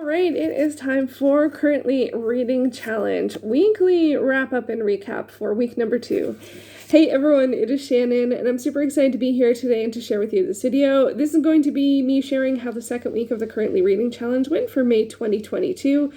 All right, it is time for Currently Reading Challenge, weekly wrap up and recap for week number 2. Hey everyone, it is Shannon, and I'm super excited to be here today and to share with you this video. This is going to be me sharing how the second week of the Currently Reading Challenge went for May 2022.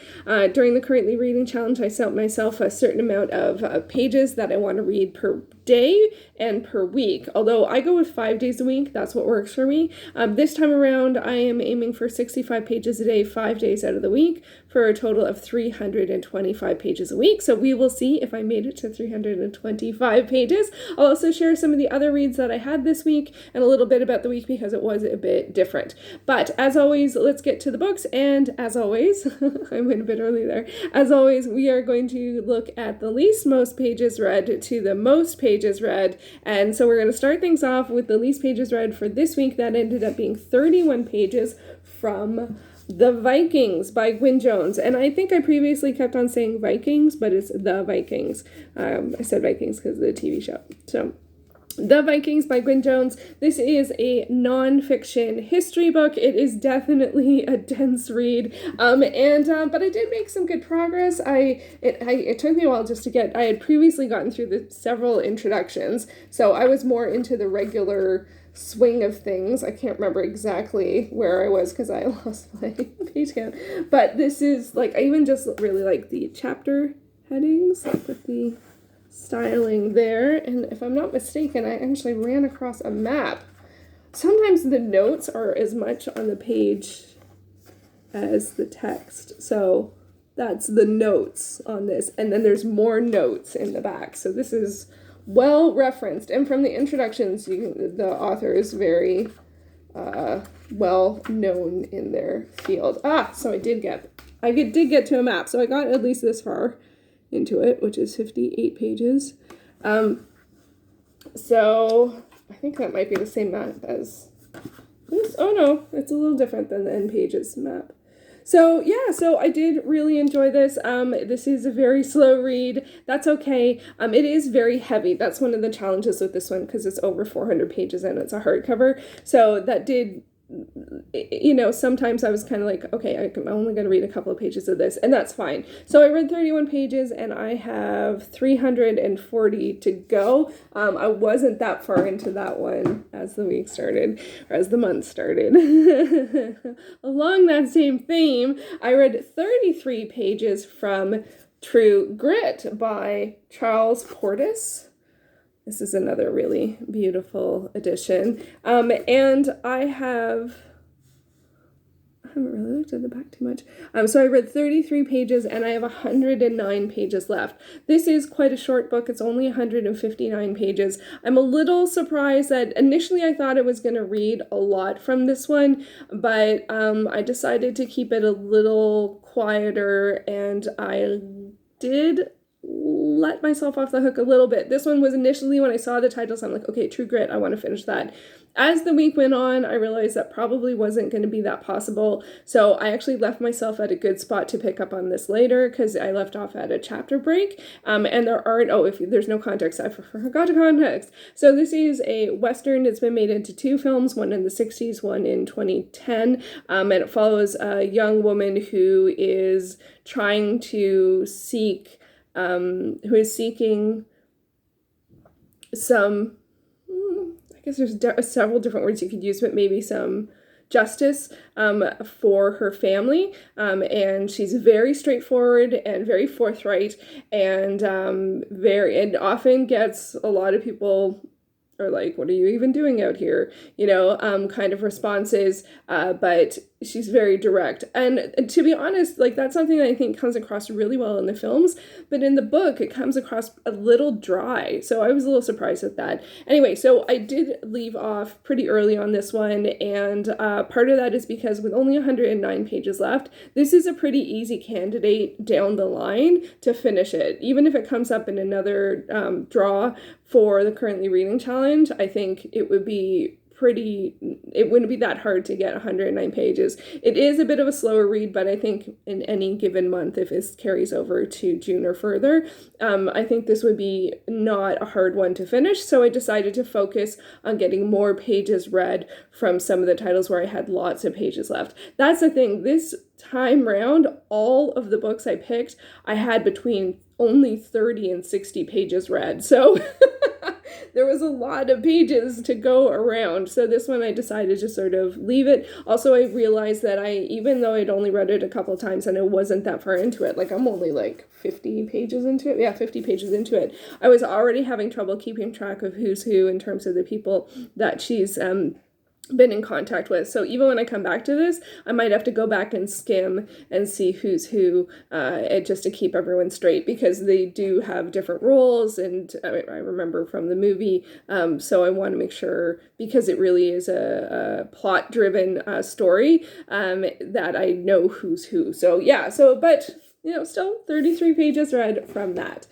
During the Currently Reading Challenge, I set myself a certain amount of pages that I want to read per day and per week. Although I go with 5 days a week, that's what works for me. This time around, I am aiming for 65 pages a day, 5 days out of the week, for a total of 325 pages a week. So we will see if I made it to 325 pages. I'll also share some of the other reads that I had this week and a little bit about the week because it was a bit different. But as always, let's get to the books. And as always, I went a bit early there. As always, we are going to look at the least most pages read to the most pages read. And so we're going to start things off with the least pages read for this week. That ended up being 31 pages from The Vikings by Gwyn Jones. And I think I previously kept on saying Vikings, but it's The Vikings. I said Vikings because of the TV show. So The Vikings by Gwyn Jones. This is a non-fiction history book. It is definitely a dense read, but I did make some good progress. It took me a while just to get. I had previously gotten through the several introductions, so I was more into the regular swing of things. I can't remember exactly where I was because I lost my page count. But this is like, I even just really like the chapter headings, like with the styling there. And if I'm not mistaken, I actually ran across a map. Sometimes the notes are as much on the page as the text. So that's the notes on this. And then there's more notes in the back. So this is well referenced, and from the introductions, the author is very well known in their field. So I did get to a map, so I got at least this far into it, which is 58 pages. So I think that might be the same map as this. Oh no, it's a little different than the end pages map. So yeah, so I did really enjoy this. This is a very slow read. That's okay. It is very heavy. That's one of the challenges with this one because it's over 400 pages and it's a hardcover. So that did, sometimes I was kind of like, okay, I'm only going to read a couple of pages of this, and that's fine. So I read 31 pages and I have 340 to go. I wasn't that far into that one as the week started, or as the month started. Along that same theme, I read 33 pages from True Grit by Charles Portis. This is another really beautiful edition. And I haven't really looked at the back too much. So I read 33 pages and I have 109 pages left. This is quite a short book. It's only 159 pages. I'm a little surprised that initially I thought I was going to read a lot from this one, but I decided to keep it a little quieter, and I did let myself off the hook a little bit. This one was initially, when I saw the titles, I'm like, okay, True Grit, I want to finish that. As the week went on, I realized that probably wasn't going to be that possible. So I actually left myself at a good spot to pick up on this later because I left off at a chapter break. And there aren't, if there's no context, I forgot to context. So this is a Western. It's been made into 2 films, one in the 60s, one in 2010. And it follows a young woman who is trying to seeking some, I guess there's several different words you could use, but maybe some justice for her family. And she's very straightforward and very forthright, and often gets a lot of people are like, what are you even doing out here? Kind of responses, but she's very direct. And to be honest, like, that's something that I think comes across really well in the films, but in the book, it comes across a little dry. So I was a little surprised at that. Anyway, so I did leave off pretty early on this one, and part of that is because with only 109 pages left, this is a pretty easy candidate down the line to finish it. Even if it comes up in another draw for the Currently Reading Challenge, I think it wouldn't be that hard to get 109 pages. It is a bit of a slower read, but I think in any given month, if this carries over to June or further, I think this would be not a hard one to finish. So I decided to focus on getting more pages read from some of the titles where I had lots of pages left. That's the thing. This time round, all of the books I picked, I had between only 30 and 60 pages read. So there was a lot of pages to go around. So this one I decided to sort of leave it. Also, I realized that even though I'd only read it a couple of times and I wasn't that far into it, like I'm only like 50 pages into it. Yeah, 50 pages into it. I was already having trouble keeping track of who's who in terms of the people that she's been in contact with. So even when I come back to this, I might have to go back and skim and see who's who, just to keep everyone straight, because they do have different roles, and I remember from the movie, so I want to make sure, because it really is a plot-driven story, that I know who's who. So yeah, but still 33 pages read from that.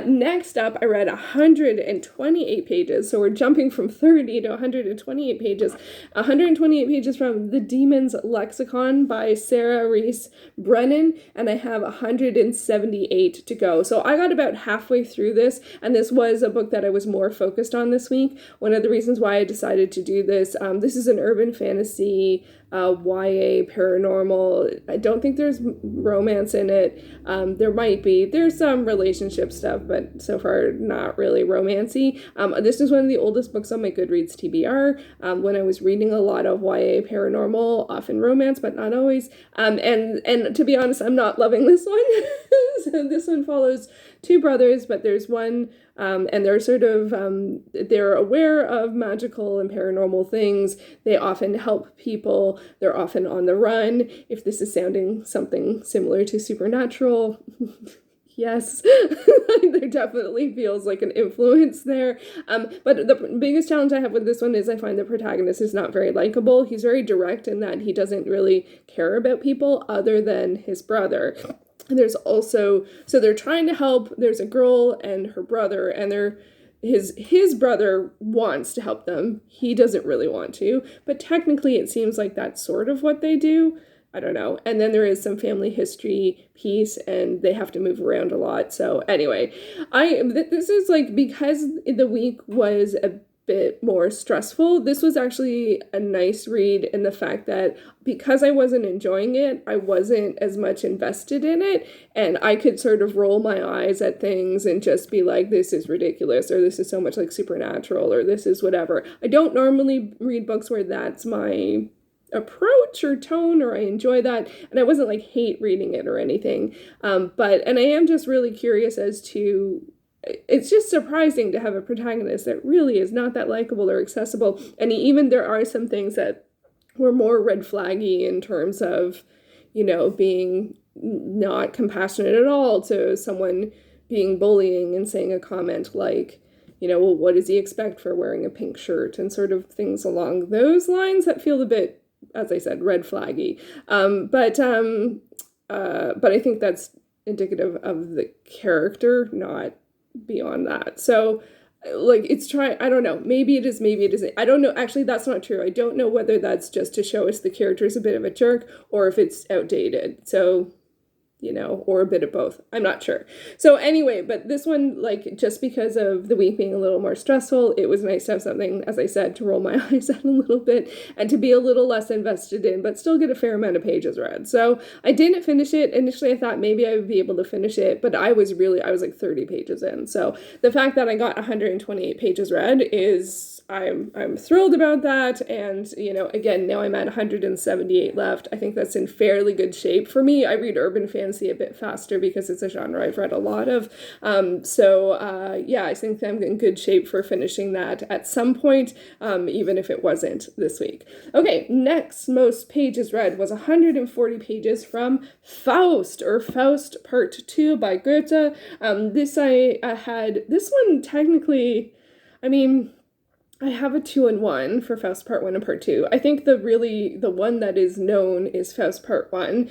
Next up, I read 128 pages. So we're jumping from 30 to 128 pages. 128 pages from The Demon's Lexicon by Sarah Reese Brennan, and I have 178 to go. So I got about halfway through this, and this was a book that I was more focused on this week. One of the reasons why I decided to do this, this is an urban fantasy, YA paranormal. I don't think there's romance in it. There might be. There's some relationship stuff, but so far not really romancy. This is one of the oldest books on my Goodreads TBR. When I was reading a lot of YA paranormal, often romance, but not always. And to be honest, I'm not loving this one. So this one follows two brothers, but there's one, and they're sort of, they're aware of magical and paranormal things. They often help people. They're often on the run. If this is sounding something similar to Supernatural, yes, there definitely feels like an influence there. But the biggest challenge I have with this one is I find the protagonist is not very likable. He's very direct in that he doesn't really care about people other than his brother. And there's also, so they're trying to help. There's a girl and her brother, and his brother wants to help them. He doesn't really want to, but technically it seems like that's sort of what they do. I don't know. And then there is some family history piece, and they have to move around a lot. So anyway, this is like, because the week was a bit more stressful, this was actually a nice read in the fact that because I wasn't enjoying it, I wasn't as much invested in it, and I could sort of roll my eyes at things and just be like, this is ridiculous, or this is so much like Supernatural, or this is whatever. I don't normally read books where that's my approach or tone, or I enjoy that, and I wasn't like hate reading it or anything, and I am just really curious as to, it's just surprising to have a protagonist that really is not that likable or accessible, and even there are some things that were more red flaggy in terms of, being not compassionate at all to someone being bullying and saying a comment like, well, what does he expect for wearing a pink shirt, and sort of things along those lines that feel a bit, as I said, red flaggy. But I think that's indicative of the character, not beyond that. So like, it's trying, I don't know, maybe it is, maybe it isn't. I don't know. Actually, that's not true. I don't know whether that's just to show us the character is a bit of a jerk, or if it's outdated. So, or a bit of both. I'm not sure. So anyway, but this one, like, just because of the week being a little more stressful, it was nice to have something, as I said, to roll my eyes at a little bit and to be a little less invested in, but still get a fair amount of pages read. So I didn't finish it. Initially, I thought maybe I would be able to finish it, but I was like 30 pages in. So the fact that I got 128 pages read is, I'm thrilled about that. And, again, now I'm at 178 left. I think that's in fairly good shape for me. I read urban fantasy a bit faster because it's a genre I've read a lot of. I think I'm in good shape for finishing that at some point, even if it wasn't this week. Okay, next most pages read was 140 pages from Faust, or Faust Part 2 by Goethe. I had, this one technically, I have a 2-in-1 for Faust Part 1 and Part 2. I think the one that is known is Faust Part 1.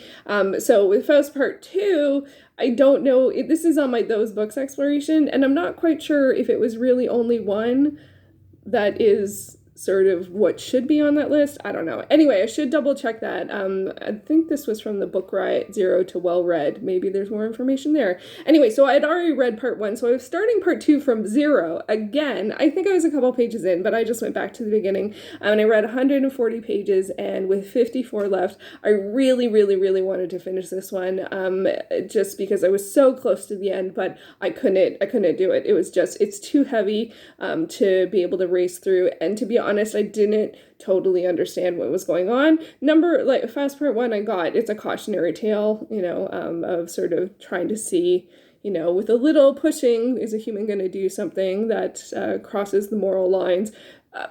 So with Faust Part 2, I don't know, this is on my Those Books exploration, and I'm not quite sure if it was really only one that is sort of what should be on that list. I don't know. Anyway, I should double check that. I think this was from the book Riot Zero to Well Read. Maybe there's more information there. Anyway, so I had already read part 1, so I was starting part 2 from 0 again. I think I was a couple pages in, but I just went back to the beginning, and I read 140 pages, and with 54 left, I really, really, really wanted to finish this one, just because I was so close to the end, but I couldn't do it. It was just, it's too heavy to be able to race through, and to be honest, I didn't totally understand what was going on. Fast part 1 I got, it's a cautionary tale, of sort of trying to see, with a little pushing, is a human going to do something that crosses the moral lines?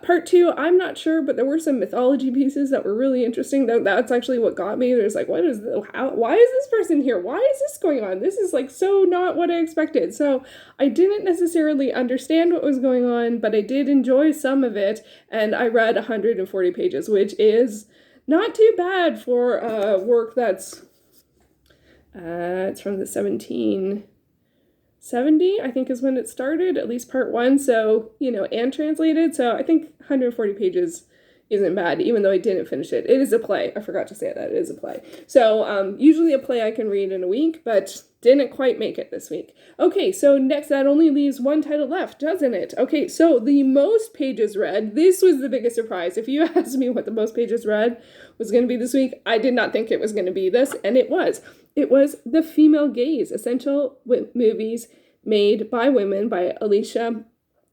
Part 2, I'm not sure, but there were some mythology pieces that were really interesting. That's actually what got me. There's like, why is this person here? Why is this going on? This is like so not what I expected. So I didn't necessarily understand what was going on, but I did enjoy some of it. And I read 140 pages, which is not too bad for work that's, it's from the 1770, I think is when it started, at least part 1, so, and translated, so I think 140 pages isn't bad, even though I didn't finish it. It is a play. I forgot to say that. It is a play. So, usually a play I can read in a week, but didn't quite make it this week. Okay, so next, that only leaves one title left, doesn't it? Okay, so the most pages read, this was the biggest surprise. If you asked me what the most pages read was going to be this week, I did not think it was going to be this, and it was. It was The Female Gaze, Essential Movies Made by Women by Alicia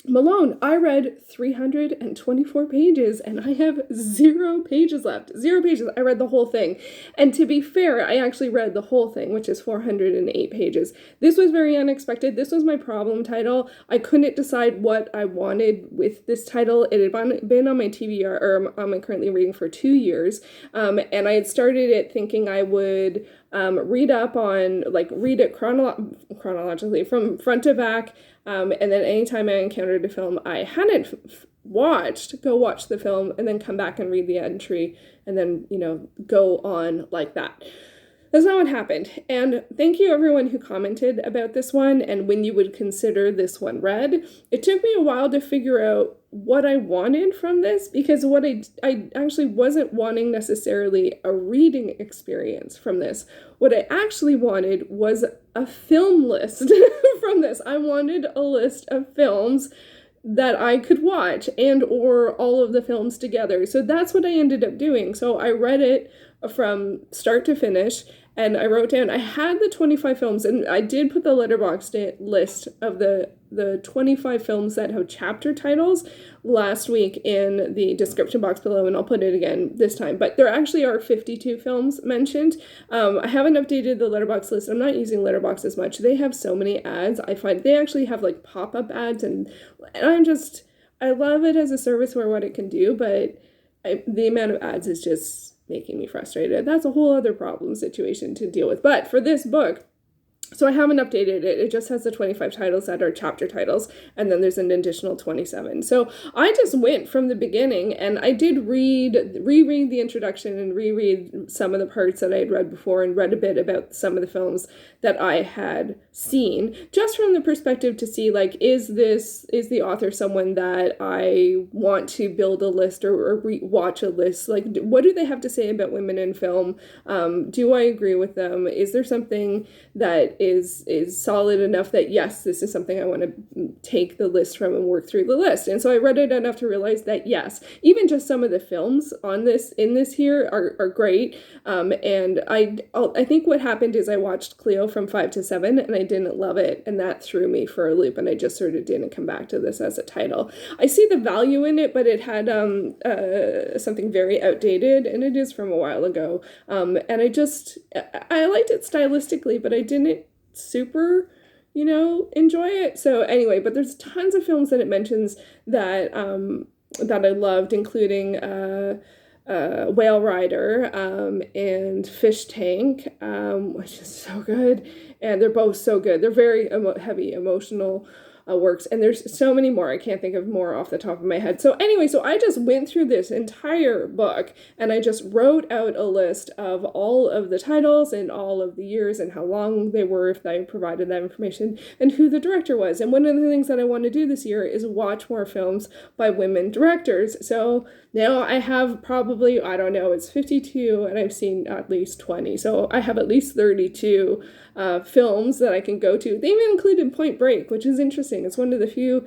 Malone. I read 324 pages and I have 0 pages left. 0 pages. I read the whole thing. And to be fair, I actually read the whole thing, which is 408 pages. This was very unexpected. This was my problem title. I couldn't decide what I wanted with this title. It had been on my TBR, or on my currently reading, for 2 years. And I had started it thinking I would read it chronologically from front to back, and then anytime I encountered a film I hadn't watched, go watch the film and then come back and read the entry and then, go on like that. That's not what happened. And thank you everyone who commented about this one and when you would consider this one read. It took me a while to figure out what I wanted from this, because what I actually wasn't wanting necessarily a reading experience from this. What I actually wanted was a film list from this. I wanted a list of films that I could watch, and or all of the films together. So that's what I ended up doing. So I read it from start to finish, and I wrote down, I had the 25 films, and I did put the Letterboxd list of the 25 films that have chapter titles last week in the description box below, and I'll put it again this time. But there actually are 52 films mentioned. I haven't updated the Letterboxd list. I'm not using Letterboxd as much. They have so many ads. I find they actually have like pop-up ads, and I love it as a service for what it can do, but the amount of ads is just making me frustrated. That's a whole other problem situation to deal with. But for this book, so I haven't updated it. It just has the 25 titles that are chapter titles, and then there's an additional 27. So I just went from the beginning, and I did reread the introduction and reread some of the parts that I had read before, and read a bit about some of the films that I had seen, just from the perspective to see, like, is the author someone that I want to build a list or watch a list? Like, what do they have to say about women in film? Do I agree with them? Is there something that is solid enough that, yes, this is something I want to take the list from and work through the list? And so I read it enough to realize that, yes, even just some of the films in this here are great. And I think what happened is I watched Cleo from 5 to 7 and I didn't love it, and that threw me for a loop, and I just sort of didn't come back to this as a title. I see the value in it, but it had something very outdated, and it is from a while ago. And I liked it stylistically, but I didn't super enjoy it. So anyway, but there's tons of films that it mentions that I loved, including Whale Rider and Fish Tank, which is so good, and they're both so good. They're very heavy emotional works. And there's so many more. I can't think of more off the top of my head. So anyway, so I just went through this entire book and I just wrote out a list of all of the titles and all of the years and how long they were, if I provided that information, and who the director was. And one of the things that I want to do this year is watch more films by women directors. So now I have probably, I don't know, it's 52 and I've seen at least 20. So I have at least 32 films that I can go to. They even included Point Break, which is interesting. It's one of the few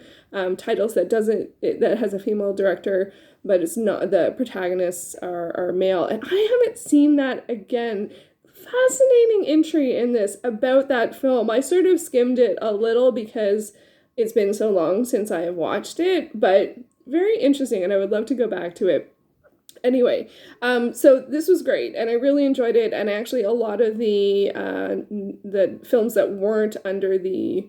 titles that that has a female director, but it's not, the protagonists are male. And I haven't seen that again. Fascinating entry in this about that film. I sort of skimmed it a little because it's been so long since I have watched it, but very interesting, and I would love to go back to it. Anyway, so this was great, and I really enjoyed it, and actually a lot of the films that weren't under the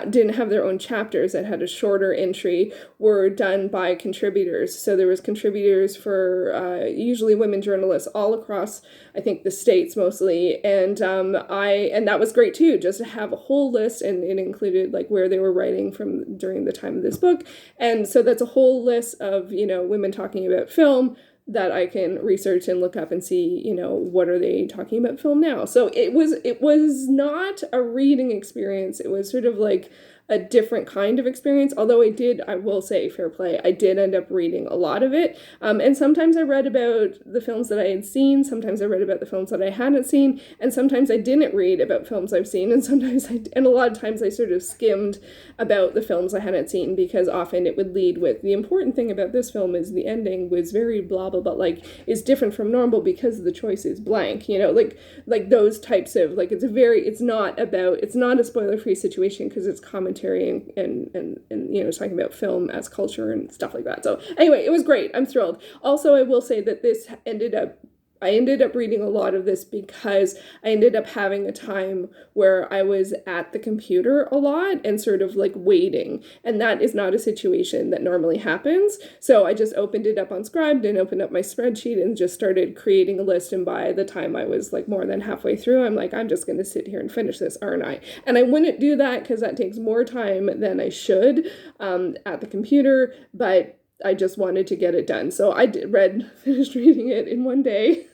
didn't have their own chapters, that had a shorter entry, were done by contributors. So there was contributors for usually women journalists all across, I think, the States mostly, and that was great too, just to have a whole list, and it included like where they were writing from during the time of this book. And so that's a whole list of, women talking about film that I can research and look up and see, what are they talking about film now. So it was not a reading experience. It was sort of like a different kind of experience, although I will say, fair play, I did end up reading a lot of it. And sometimes I read about the films that I had seen, sometimes I read about the films that I hadn't seen, and sometimes I didn't read about films I've seen, and and a lot of times I sort of skimmed about the films I hadn't seen, because often it would lead with, the important thing about this film is the ending was very blah, blah, blah, like, is different from normal because the choice is blank, like those types of, like, it's not a spoiler-free situation, because it's commentary and talking about film as culture and stuff like that. So anyway, it was great. I'm thrilled. Also, I will say that I ended up reading a lot of this because I ended up having a time where I was at the computer a lot and sort of like waiting. And that is not a situation that normally happens. So I just opened it up on Scribd and opened up my spreadsheet and just started creating a list. And by the time I was like more than halfway through, I'm like, I'm just going to sit here and finish this, aren't I? And I wouldn't do that because that takes more time than I should at the computer. But I just wanted to get it done. So I finished reading it in one day.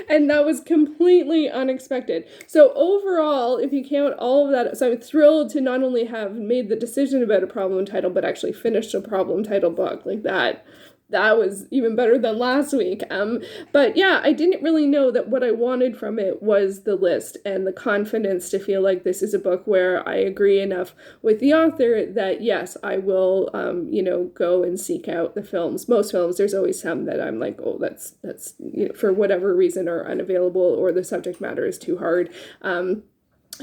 And that was completely unexpected. So overall, if you count all of that, so I'm thrilled to not only have made the decision about a problem title, but actually finished a problem title book like that. That was even better than last week. But yeah, I didn't really know that what I wanted from it was the list and the confidence to feel like this is a book where I agree enough with the author that yes, I will, go and seek out the films. Most films, there's always some that I'm like, oh, that's for whatever reason are unavailable or the subject matter is too hard.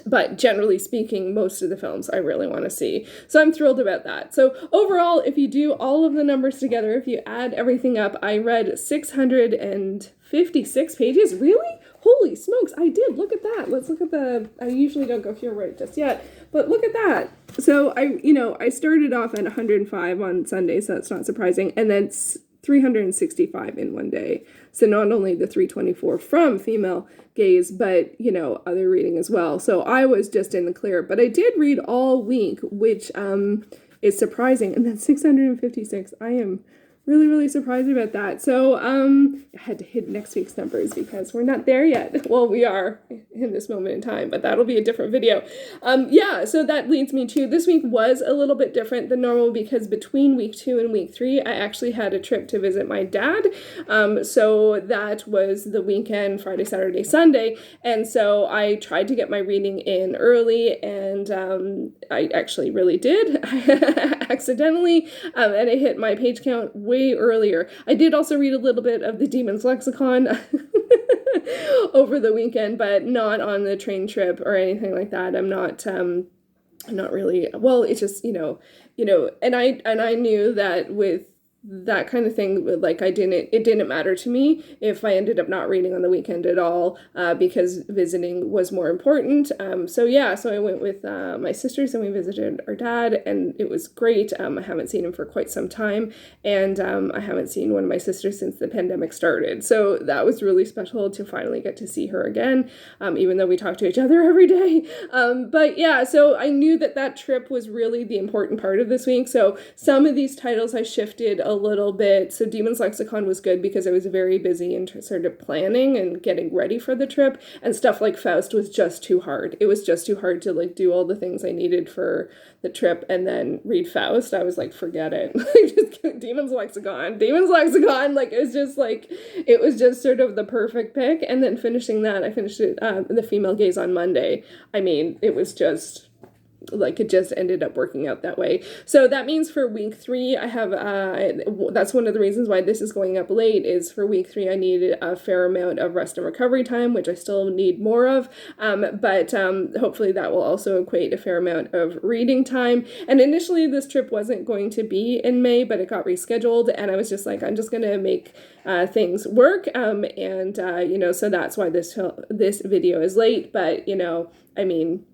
But generally speaking, most of the films I really want to see. So I'm thrilled about that. So overall, if you do all of the numbers together, if you add everything up, I read 656 pages. Really? Holy smokes, I did. Look at that. Let's look at I usually don't go here right just yet, but look at that. So I started off at 105 on Sunday, so that's not surprising. And then 365 in one day. So not only the 324 from female gaze, but, other reading as well. So I was just in the clear, but I did read all week, which is surprising. And then 656, I am really, really surprised about that. So I had to hit next week's numbers because we're not there yet. Well, we are in this moment in time, but that'll be a different video. So that leads me to this week was a little bit different than normal because between week 2 and week 3, I actually had a trip to visit my dad. So that was the weekend, Friday, Saturday, Sunday. And so I tried to get my reading in early, and I actually really did accidentally, and I hit my page count way earlier. I did also read a little bit of the Demon's Lexicon over the weekend, but not on the train trip or anything like that. I'm not really, well, it's just, and I knew that with that kind of thing, like it didn't matter to me if I ended up not reading on the weekend at all, because visiting was more important. So I went with my sisters and we visited our dad, and it was great. I haven't seen him for quite some time, and I haven't seen one of my sisters since the pandemic started. So that was really special to finally get to see her again, even though we talk to each other every day. But yeah, so I knew that trip was really the important part of this week. So some of these titles I shifted a little bit. So Demon's Lexicon was good because I was very busy in sort of planning and getting ready for the trip, and stuff like Faust was just too hard. It was just too hard to like do all the things I needed for the trip and then read Faust. I was like, forget it. Demon's Lexicon. Like it was just sort of the perfect pick. And then finishing that, I finished it, The Female Gaze on Monday. I mean, it was just like it just ended up working out that way. So that means for week 3, I have, that's one of the reasons why this is going up late, is for week 3, I needed a fair amount of rest and recovery time, which I still need more of. But hopefully that will also equate a fair amount of reading time. And initially this trip wasn't going to be in May, but it got rescheduled. And I was just like, I'm just going to make things work. So that's why this video is late. But, I mean,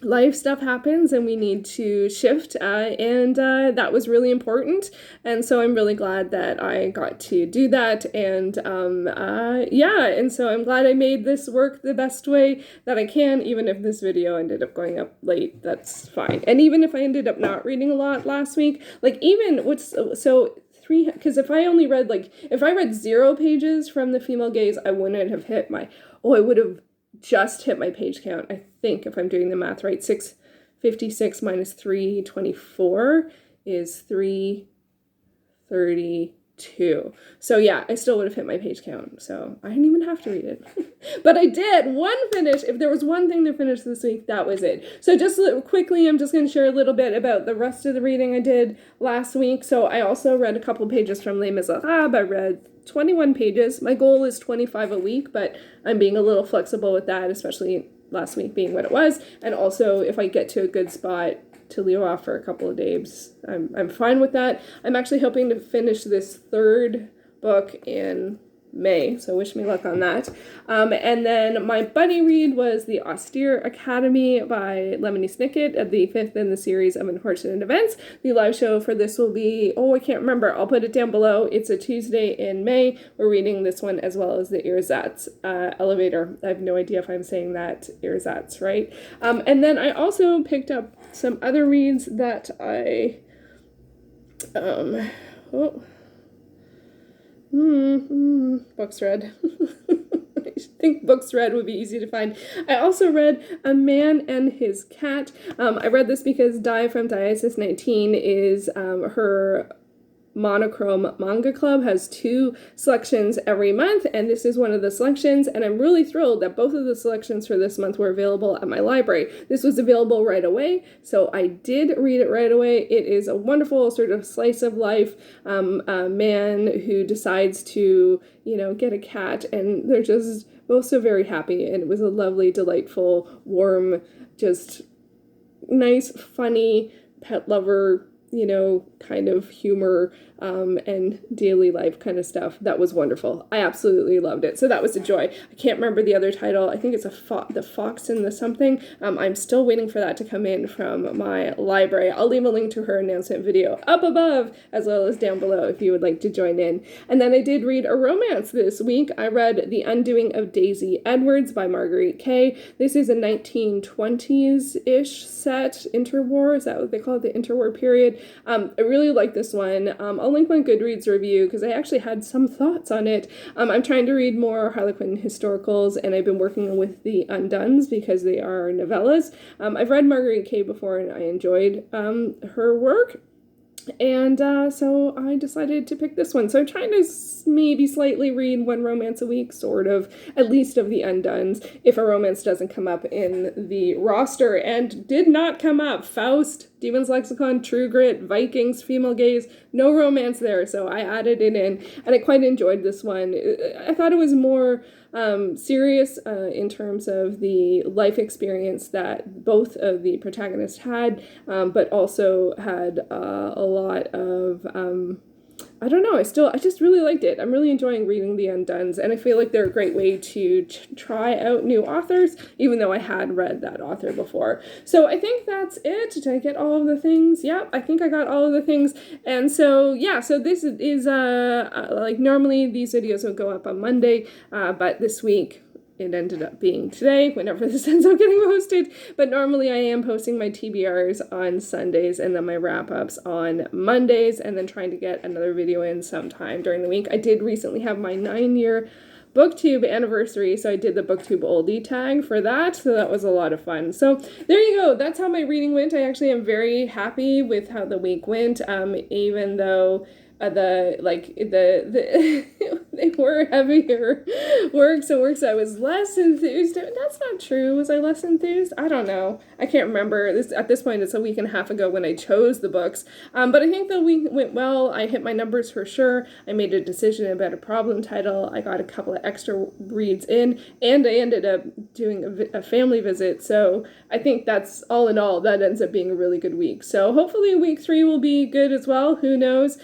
life stuff happens and we need to shift, and that was really important, and so I'm really glad that I got to do that, and and so I'm glad I made this work the best way that I can. Even if this video ended up going up late, that's fine. And even if I ended up not reading a lot last week, like even what's so 3, because if I read 0 pages from The Female Gaze, I wouldn't have hit I would have just hit my page count, I think, if I'm doing the math right. 656 minus 324 is 332. So yeah, I still would have hit my page count. So I didn't even have to read it. But I did one finish. If there was one thing to finish this week, that was it. So just quickly, I'm just going to share a little bit about the rest of the reading I did last week. So I also read a couple pages from Les Miserables. I read 21 pages. My goal is 25 a week, but I'm being a little flexible with that, especially last week being what it was. And also, if I get to a good spot to leave off for a couple of days, I'm fine with that. I'm actually hoping to finish this 3rd book in May, so wish me luck on that. And then my buddy read was The Austere Academy by Lemony Snicket, the 5th in the series of Unfortunate Events. The live show for this will be, I can't remember, I'll put it down below. It's a Tuesday in May. We're reading this one as well as the Ersatz Elevator. I have no idea if I'm saying that Ersatz right. And then I also picked up some other reads that I books read. I think books read would be easy to find. I also read A Man and His Cat. I read this because Di from Diasis 19 is her monochrome manga club, has 2 selections every month, and this is one of the selections, and I'm really thrilled that both of the selections for this month were available at my library. This was available right away, so I did read it right away. It is a wonderful sort of slice of life, a man who decides to, get a cat, and they're just both so very happy, and it was a lovely, delightful, warm, just nice, funny, pet lover, kind of humor, and daily life kind of stuff. That was wonderful. I absolutely loved it. So that was a joy. I can't remember the other title. I think it's The Fox and the something. I'm still waiting for that to come in from my library. I'll leave a link to her announcement video up above as well as down below if you would like to join in. And then I did read a romance this week. I read The Undoing of Daisy Edwards by Marguerite Kay. This is a 1920s-ish set, interwar. Is that what they call it? The interwar period. I really like this one. I'll link my Goodreads review because I actually had some thoughts on it. I'm trying to read more Harlequin historicals, and I've been working with the Undones because they are novellas. I've read Marguerite Kay before, and I enjoyed her work. And so I decided to pick this one. So I'm trying to maybe slightly read one romance a week, sort of, at least of the Undones, if a romance doesn't come up in the roster. And did not come up. Faust, Demon's Lexicon, True Grit, Vikings, Female Gaze, no romance there. So I added it in, and I quite enjoyed this one. I thought it was more serious in terms of the life experience that both of the protagonists had, but also had a lot of I don't know, I just really liked it. I'm really enjoying reading The Undones, and I feel like they're a great way to try out new authors, even though I had read that author before. So I think that's it. Did I get all of the things? Yeah, I think I got all of the things. And so, yeah, so this is, like, normally these videos will go up on Monday, but this week, it ended up being today, whenever this ends up getting posted. But normally I am posting my TBRs on Sundays and then my wrap-ups on Mondays, and then trying to get another video in sometime during the week. I did recently have my 9-year booktube anniversary, so I did the booktube oldie tag for that, so that was a lot of fun. So there you go, that's how my reading went. I actually am very happy with how the week went, even though they were heavier works and works I was less enthused. That's not true. Was I less enthused? I don't know. I can't remember. At this point, it's a week and a half ago when I chose the books. But I think the week went well. I hit my numbers for sure. I made a decision about a problem title. I got a couple of extra reads in, and I ended up doing a family visit. So I think that's all in all, that ends up being a really good week. So hopefully week 3 will be good as well. Who knows?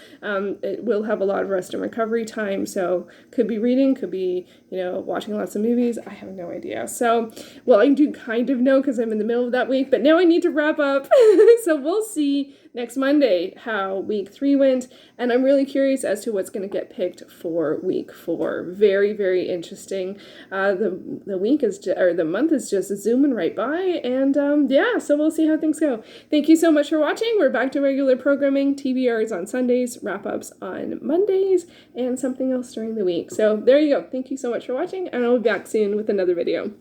It will have a lot of rest and recovery time, so could be reading, could be, watching lots of movies. I have no idea. So, well, I do kind of know because I'm in the middle of that week, but now I need to wrap up. So we'll see next Monday how week 3 went, and I'm really curious as to what's going to get picked for week 4. Very, very interesting. The week is the month is just zooming right by, and yeah, so we'll see how things go. Thank you so much for watching. We're back to regular programming, TBRs on Sundays, wrap-ups on Mondays, and something else during the week. So there you go. Thank you so much for watching, and I'll be back soon with another video.